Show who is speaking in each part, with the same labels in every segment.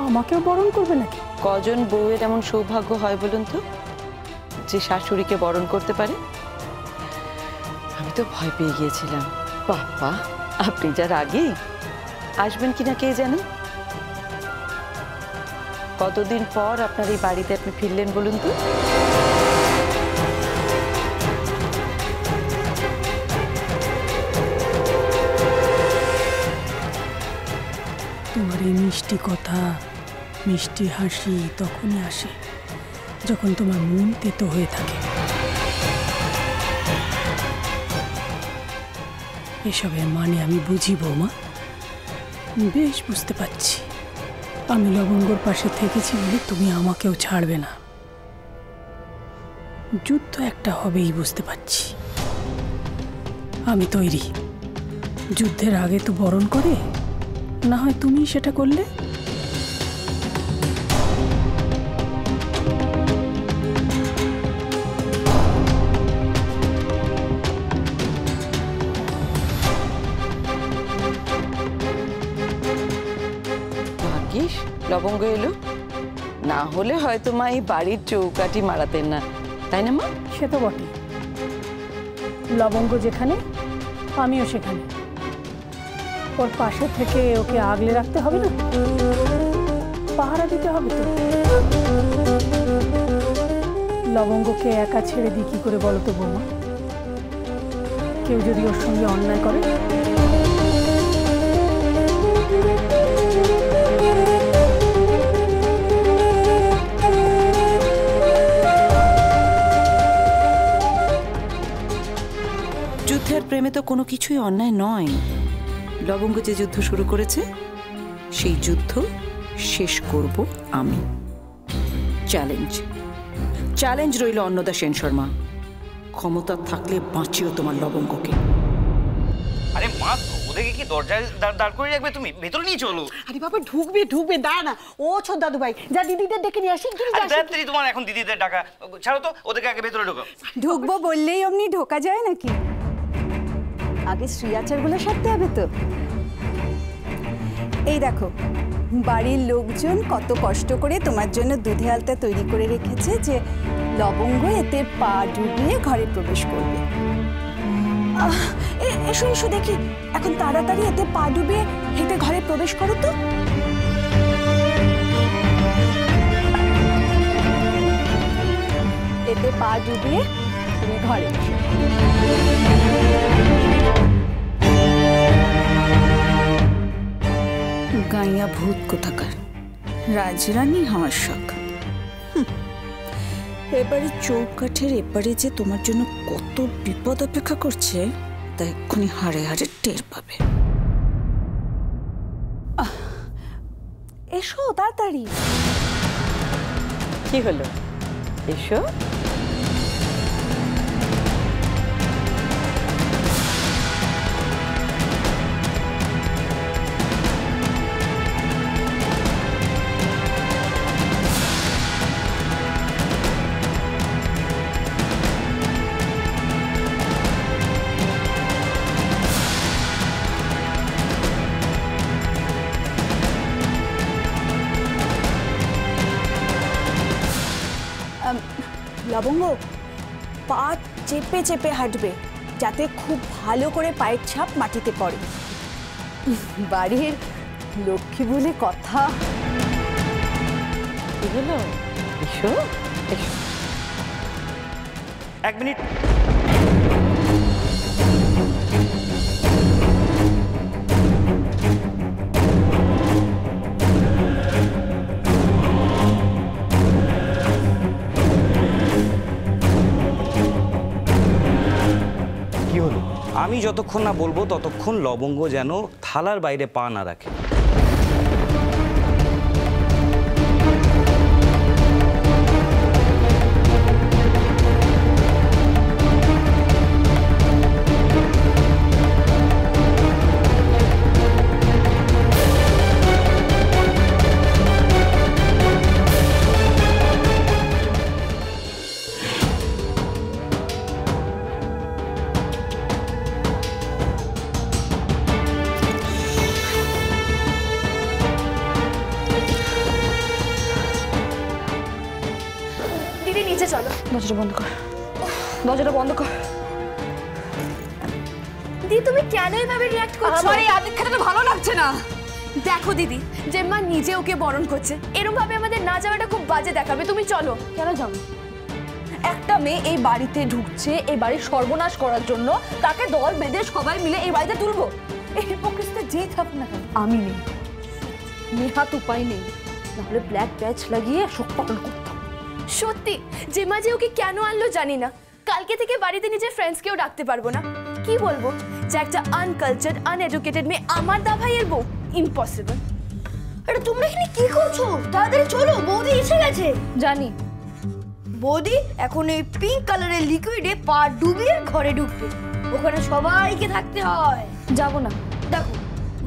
Speaker 1: আমাকেও বরণ করবে নাকি?
Speaker 2: কজন বউয়ের এমন সৌভাগ্য হয় বলুন তো, যে শাশুড়িকে বরণ করতে পারে? আমি তো ভয় পেয়ে গিয়েছিলাম। বাবা, আপনি যার আগে আসবেন কিনা কে জানে। কতদিন পর আপনার এই বাড়িতে আপনি ফিরলেন বলুন তো?
Speaker 1: তোমার এই মিষ্টি কথা, মিষ্টি হাসি তখনই আসে যখন তোমার মন তেতো হয়ে থাকে। এসবের মানে আমি বুঝি বৌমা, বেশ বুঝতে পারছি। আমি লবঙ্গর পাশে থেকেছি বলে তুমি আমাকেও ছাড়বে না। যুদ্ধ একটা হবেই বুঝতে পারছি। আমি তৈরি। যুদ্ধের আগে তো বরণ করে, না হয় তুমি সেটা করলে।
Speaker 2: ভাগ্যিস লবঙ্গ এলো, না হলে হয়তো মা এই বাড়ির চৌকাঠি মারাতেন না, তাই না মা?
Speaker 1: সে তো বটে। লবঙ্গ যেখানে আমিও সেখানে। ওর পাশে থেকে ওকে আগলে রাখতে হবে না? পাহারা দিতে হবে তো। লবঙ্গকে একা ছেড়ে দিই কি করে বলো তো বৌমা? কেউ যদি ওর সঙ্গে অন্যায় করে?
Speaker 2: যুদ্ধের প্রেমে তো কোনো কিছুই অন্যায় নয়। লবঙ্গ যে যুদ্ধ শুরু করেছে, সেই যুদ্ধ শেষ করব আমি। চ্যালেঞ্জ চ্যালেঞ্জ রইল অন্নদা সেন শর্মা। ক্ষমতা থাকলে বাঁচিও তোমার লবঙ্গকে।
Speaker 3: আরে মা, ওদেরকে কি দরজায় দাঁড় করে রাখবে? তুমি ভেতরে নিয়ে চলো।
Speaker 4: আরে বাবা, ঢুকবে ঢুকবে, দাঁড়া না। ও ছোট দাদু ভাই, যা দিদিদের ডেকে নিয়ে আসি।
Speaker 3: তোমার এখন দিদিদের ডাকা ছাড়ো তো, ওদেরকে আগে ভেতরে ঢোকাও।
Speaker 5: ঢুকবো বললেই অমনি ঢোকা যায় নাকি? আগে শ্রী আচারগুলো সারতে হবে তো। এই দেখো, বাড়ির লোকজন কত কষ্ট করে তোমার জন্য দুধে আলতা তৈরি করে রেখেছে যে লবঙ্গ এতে পা ডুবিয়ে ঘরে প্রবেশ করবে। এসো এসো দেখি, এখন তাড়াতাড়ি এতে পা ডুবিয়ে হেঁটে ঘরে প্রবেশ করো তো। এতে পা ডুবিয়ে তুমি ঘরে এসো। গাইয়া ভূত কোথাকার, রাজরানী হওয়ার শখ। এবারে চৌকাঠের এপারে যে তোমার জন্য কত বিপদ অপেক্ষা করছে তা এক্ষুনি হাড়ে হাড়ে টের পাবে। এসো তাড়াতাড়ি।
Speaker 2: কি হলো? এসো।
Speaker 5: লবঙ্গ, পা চেপে চেপে হাঁটবে যাতে খুব ভালো করে পায়ের ছাপ মাটিতে পড়ে। বাড়ির লক্ষ্মী বলে কথা।
Speaker 2: কি হলো? এসো এসো।
Speaker 3: 1 মিনিট। আমি যতক্ষণ না বলবো ততক্ষণ লবঙ্গ যেন থালার বাইরে পা না রাখে।
Speaker 6: চলো। দরজাটা বন্ধ কর, দরজাটা বন্ধ কর। দিদি তুমি কেন এভাবে রিঅ্যাক্ট করছো?
Speaker 5: আমার এই আদিক্ষাটা ভালো লাগছে না।
Speaker 6: দেখো দিদি, জেম্মা নিজে ওকে বরণ করছে, এরকম ভাবে আমাদের না যাওয়াটা খুব বাজে দেখাবে। তুমি চলো।
Speaker 5: কেন যাও? একটা মেয়ে এই বাড়িতে ঢুকছে এই বাড়ির সর্বনাশ করার জন্য, তাকে দল বেঁধে সবাই মিলে এই বাড়িতে তুলবো? এই হিপোক্রিসিতে যেই থাক না কেন, আমি নেই, নেহাত উপায় নেই, নাহলে ব্ল্যাক প্যাচ লাগিয়ে শোক পালন করতাম।
Speaker 6: সত্যি জেম্মা যে ওকে কেন আনলো জানি না। কালকে থেকে বাড়িতে নিজের ফ্রেন্ডসকেও ডাকতে পারবো না। কি বলবো যে একটা আনকালচার্ড আনএডুকেটেড মেয়ে আমার দা ভাইয়ের বউ? ইম্পসিবল।
Speaker 7: আরে তোমরা এখানে কি করছো? তাড়াতাড়ি চলো, বৌদি এসে গেছে।
Speaker 5: জানি
Speaker 7: বৌদি এখন এই পিঙ্ক কালারের লিকুইডে পা ডুবিয়ে ঘরে ঢুকবে, ওখানে সবাইকে থাকতে হয়।
Speaker 5: যাব না।
Speaker 7: দেখো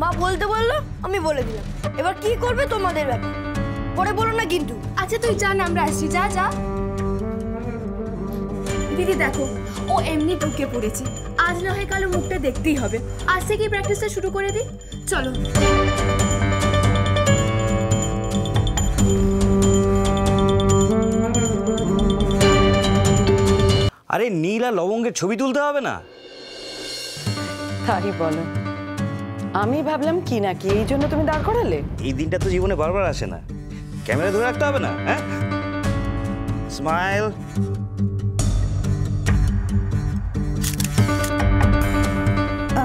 Speaker 7: মা বলতে বললো, আমি বলে দিলাম, এবার কি করবে তোমাদের ব্যাপার, পরে বলো না কিন্তু।
Speaker 6: আচ্ছা তুই যা না, আমরা আসছি। যা যা। দিদি দেখো, ও এমনি ঢুকে পড়েছে, আজ না হয় কালো মুখটা দেখতেই হবে। আজ থেকে প্র্যাকটিসটা শুরু করে দিই। চলো।
Speaker 3: আরে নীল আর লবঙ্গের ছবি তুলতে হবে না?
Speaker 2: তাই বলো, আমি ভাবলাম কি নাকি এই জন্য তুমি দাঁড় করালে।
Speaker 3: এই দিনটা তো জীবনে বারবার আসে না, ক্যামেরা ধরে রাখতে হবে না? হ্যাঁ, স্মাইল।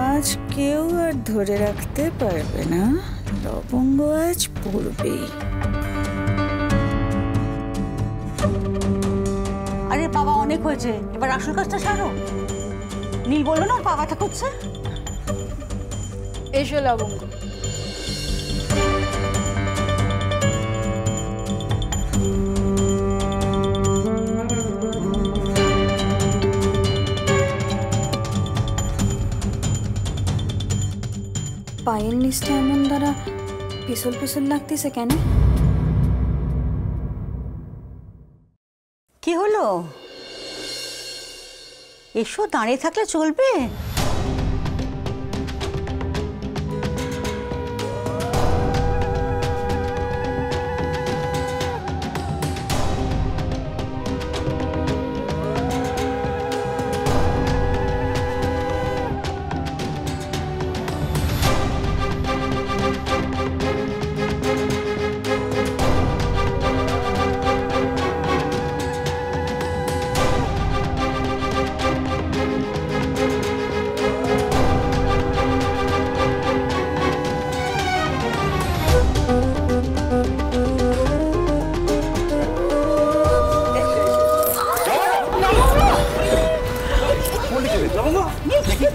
Speaker 2: আজ কেউ আর ধরে রাখতে পারবে না, লবঙ্গ আজ পড়বেই।
Speaker 4: আরে বাবা অনেক হয়েছে, এবার আসল কাজটা সারো। নীল বললো না ওর পা ব্যথা করছে।
Speaker 5: এসো লবঙ্গ।
Speaker 8: পায়ের নিচটা এমন দ্বারা পিছল পিছল লাগতেছে কেন?
Speaker 4: কি হলো? এসো, দাঁড়িয়ে থাকলে চলবে?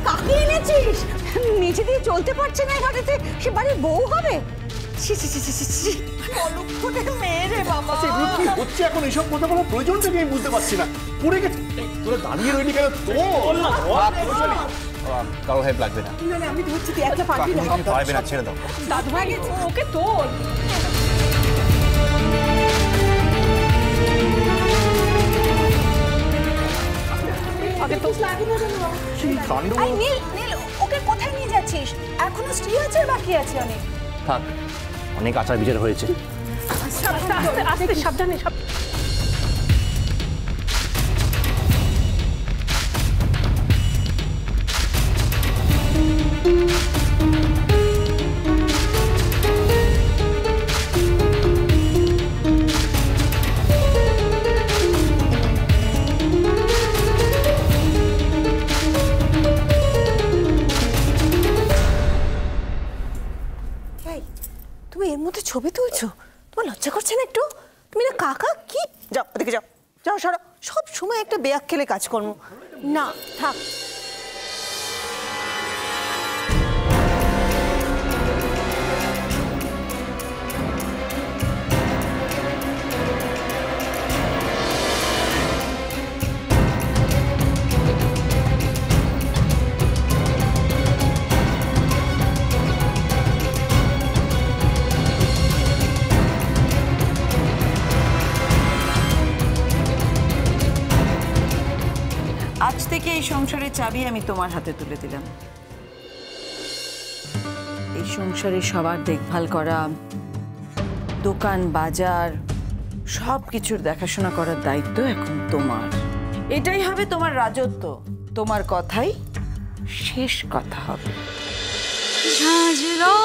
Speaker 4: কাকে এনেছিস? নিচে দিয়ে চলতে পারছে না, ঘাটেতে সে বাড়ির বউ হবে? অলক্ষণের মেয়ে রে বাবা।
Speaker 9: কি হচ্ছে এখন? এইসব কথা বলার প্রয়োজনটা কি আমি বুঝতে পারছি না। পড়ে গেছে, তোরা দাঁড়িয়ে রইলি কেন? কারো হেল্প লাগবে না,
Speaker 4: আমি ধরছি, তুই একটা পারবি না।
Speaker 9: পারবে না, ছেড়ে দাও।
Speaker 4: দাদু ভাই ওকে তোল।
Speaker 5: নীল, নীল ওকে কোথায় নিয়ে যাচ্ছিস? এখনো স্ত্রী আছে, বাকি আছে অনেক।
Speaker 9: থাক, অনেক আচার বিচার হয়েছে।
Speaker 1: আস্তে সাবধানে।
Speaker 4: তুমি এর মধ্যে ছবি তুলছো? তোমার লজ্জা করছে না একটু? তুমি না কাকা কি? যাও ওদিকে যাও, যাও সরো। সব সময় একটা বেয়াক্কেলে কাজকর্ম। না থাক।
Speaker 2: আজ থেকে এই সংসারের চাবি আমি তোমার হাতে তুলে দিলাম। এই সংসারে সবার দেখভাল করা, দোকান বাজার সব কিছুর দেখাশোনা করার দায়িত্ব এখন তোমার। এটাই হবে তোমার রাজত্ব, তোমার কথাই শেষ কথা হবে।
Speaker 8: ঝাঁঝরা